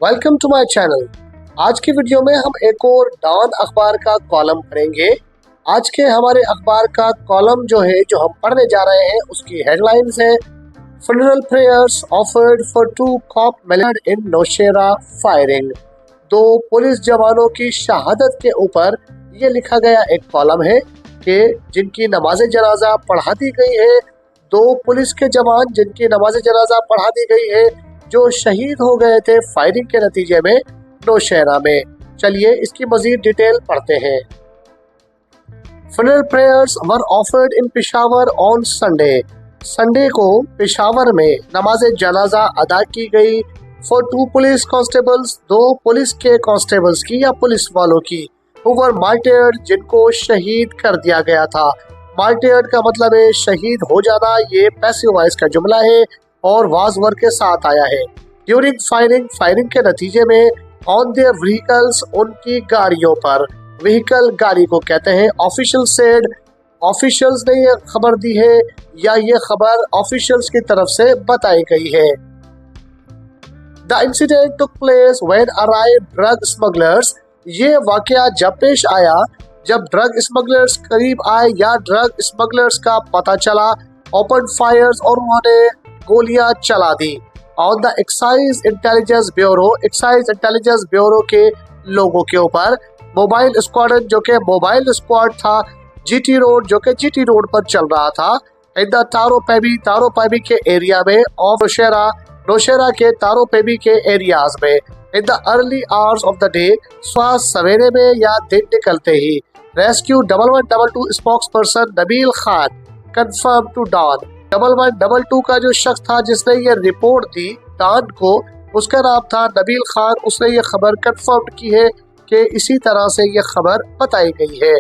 Welcome to my channel. आज की video में हम एक और डॉन अखबार का कॉलम पढ़ेंगे। आज के हमारे अखबार का कॉलम जो हम पढ़ने जा रहे हैं उसकी हेडलाइंस है funeral prayers offered for 2 cop martyred in Nowshera firing. 2 police जवानों की शहादत के ऊपर ये लिखा गया एक कॉलम है कि जिनकी नमाज जनाजा पढ़ा दी गई है। 2 पुलिस के जवान जिनकी नमाज जनाजा पढ़ा दी गई है जो शहीद हो गए थे फायरिंग के नतीजे में नौशेरा में। चलिए इसकी मजीद डिटेल पढ़ते हैं। Funeral prayers were offered in Peshawar on Sunday. Sunday को पेशावर में नमाज जनाजा अदा की गई फॉर 2 पुलिस कांस्टेबल्स, 2 पुलिस के कांस्टेबल्स की या पुलिस वालों की, who were martyred, जिनको शहीद कर दिया गया था। मार्टियर्ड का मतलब है शहीद हो जाना। ये पैसिव वॉइस का जुमला है और वाज वर्ब के साथ आया है। ड्यूरिंग फायरिंग, फायरिंग के नतीजे में, ऑन देयर व्हीकल्स, उनकी गाड़ियों पर। व्हीकल गाड़ी को कहते हैं। ऑफिशियल सेड, ऑफिशियल्स ने ये खबर दी है या ये खबर ऑफिशियल्स की तरफ से बताई गई है। The incident took place when arrived drug smugglers. ये वाकया जब पेश आया जब ड्रग स्मगलर्स करीब आए या ड्रग स्मगलर्स का पता चला। ओपन फायर्स, और उन्होंने गोलियां चला दी। On the excise intelligence bureau, excise intelligence bureau के लोगों के ऊपर। मोबाइल स्क्वाडन, जो कि मोबाइल स्क्वाड था, जीटी रोड, जो कि जीटी रोड पर चल रहा था। इन द तारोपैबी के एरिया में ऑफ नौशेरा, नौशेरा के तारोपैबी के एरियाज में। In the early hours of the day, सुबह सवेरे में या दिन निकलते ही। Rescue 1112 spokesperson Nabeel Khan confirm to Dawn. 1112 का जो शख्स था जिसने ये रिपोर्ट दी डॉन को, उसका नाम था नबील खान। उसने ये खबर कंफर्म की है कि इसी तरह से ये खबर बताई गई है।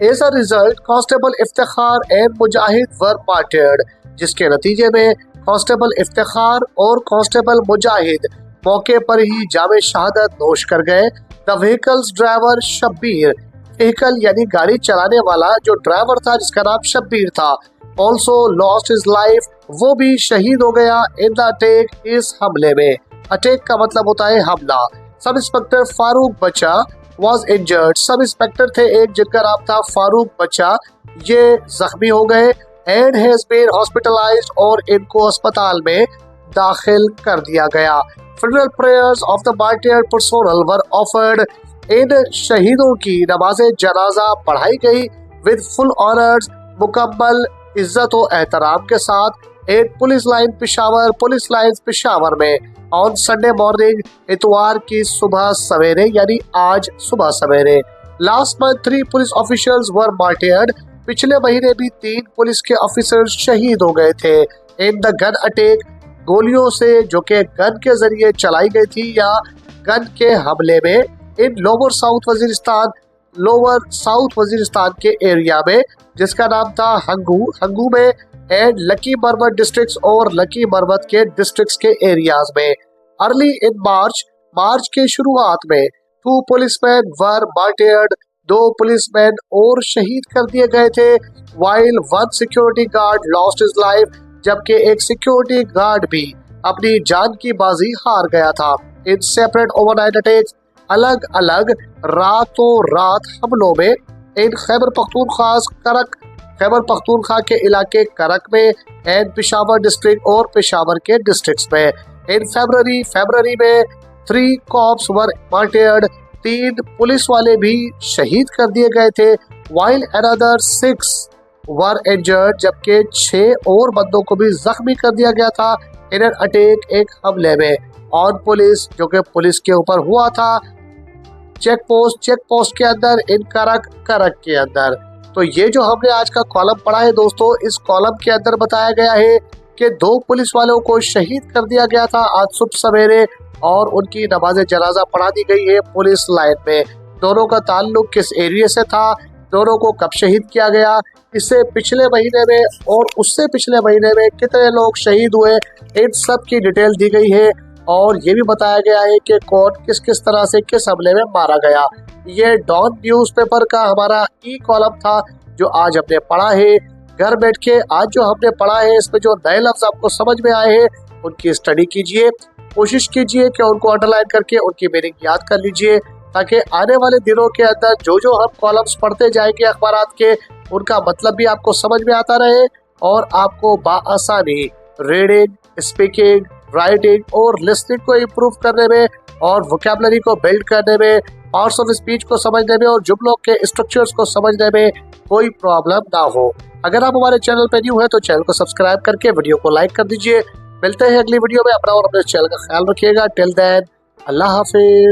As a result constable Iftikhar and Mujahid were martyred, जिसके नतीजे में कांस्टेबल इफ्तिखार और कांस्टेबल मुजाहिद मौके पर ही जामे शहादत नोश कर गए। The vehicles driver Shabbir, vehicle यानी गाड़ी चलाने वाला जो ड्राइवर था जिसका नाम शब्बीर था, ऑल्सो लॉस्ट हिज लाइफ, वो भी शहीद हो गया इन द अटैक, इस हमले में। अटैक का मतलब होता है हमला। सब इंस्पेक्टर फारूक बच्चा वॉज इंजर्ड, सब इंस्पेक्टर थे एक जिनका नाम था फारूक बच्चा, ये जख्मी हो गए। एंड हैज बीन हॉस्पिटलाइज्ड, और इनको अस्पताल में दाखिल कर दिया गया। Funeral prayers of the martyr personnel were offered, इन शहीदों की नमाज जनाजा पढ़ाई गई विद फुल ऑनर्स, मुकम्मल इज्जत और एहतराम के साथ। एक police line Peshawar, police line Peshawar में ऑन संडे मॉर्निंग, इतवार की सुबह सवेरे यानी आज सुबह सवेरे। लास्ट मंथ 3 पुलिस ऑफिशियल्स वर मार्टियर्ड, पिछले महीने भी 3 पुलिस के ऑफिसर्स शहीद हो गए थे इन द गन अटैक, गोलियों से जो कि गन के जरिए चलाई गई थी या गन के हमले में, इन लोअर साउथ वजीरिस्तान के एरिया में जिसका नाम था हंगू में, एंड लकी मरमत डिस्ट्रिक्ट्स और लकी मरमत के डिस्ट्रिक्ट्स के एरियाज में। अर्ली इन मार्च के शुरुआत में 2 पुलिसमैन वर मार्टियर्ड, 2 पुलिसमैन और शहीद कर दिए गए थे। While 1 security guard lost his life, जबकि एक सिक्योरिटी गार्ड भी अपनी जान की बाजी हार गया था। इन सेपरेट ओवरनाइट अटैक्स, अलग अलग रातों रात हमलों में, इन खैबर पख्तूनख्वा के इलाके करक में, एंड पेशावर डिस्ट्रिक्ट और पेशावर के डिस्ट्रिक्ट्स में। इन फरवरी में 3 कॉप्स वर मार्टियर्ड, 3 पुलिस वाले भी शहीद कर दिए गए थे। वाइल अनदर 6 वर इंजर्ड, जबकि 6 और बंदों को भी जख्मी कर दिया गया था इन एन अटैक, एक हमले में। ऑन पुलिस, जो कि पुलिस के ऊपर हुआ था, चेक पोस्ट के अंदर, इन करक के अंदर। तो ये जो हमने आज का कॉलम पढ़ा है दोस्तों, इस कॉलम के अंदर बताया गया है कि 2 पुलिस वालों को शहीद कर दिया गया था आज सुबह सवेरे और उनकी नमाज जनाजा पढ़ा दी गई है पुलिस लाइन में। दोनों का ताल्लुक किस एरिया से था, दोनों को कब शहीद किया गया, इससे पिछले महीने में और उससे पिछले महीने में कितने लोग शहीद हुए, इन सब की डिटेल दी गई है। और ये भी बताया गया है कि कौन किस किस तरह से किस हमले में मारा गया। ये डॉन न्यूज़पेपर का हमारा ई कॉलम था जो आज हमने पढ़ा है। घर बैठ के आज जो हमने पढ़ा है इसमें जो नए लफ्ज आपको समझ में आए हैं उनकी स्टडी कीजिए, कोशिश कीजिए कि उनको अंडरलाइन करके उनकी मीनिंग याद कर लीजिए, ताकि आने वाले दिनों के अंदर जो हम कॉलम्स पढ़ते जाएंगे अखबारात के उनका मतलब भी आपको समझ में आता रहे और आपको बाआसानी रीडिंग, स्पीकिंग, राइटिंग और लिसनिंग को इम्प्रूव करने में और वोकैबुलरी को बिल्ड करने में, पार्ट्स ऑफ स्पीच को समझने में और जुमलों के स्ट्रक्चर्स को समझने में कोई प्रॉब्लम ना हो। अगर आप हमारे चैनल पे न्यू है तो चैनल को सब्सक्राइब करके वीडियो को लाइक कर दीजिए। मिलते हैं अगली वीडियो में। अपना और अपने चैनल का ख्याल रखिएगा। टिल देन, अल्लाह हाफिज।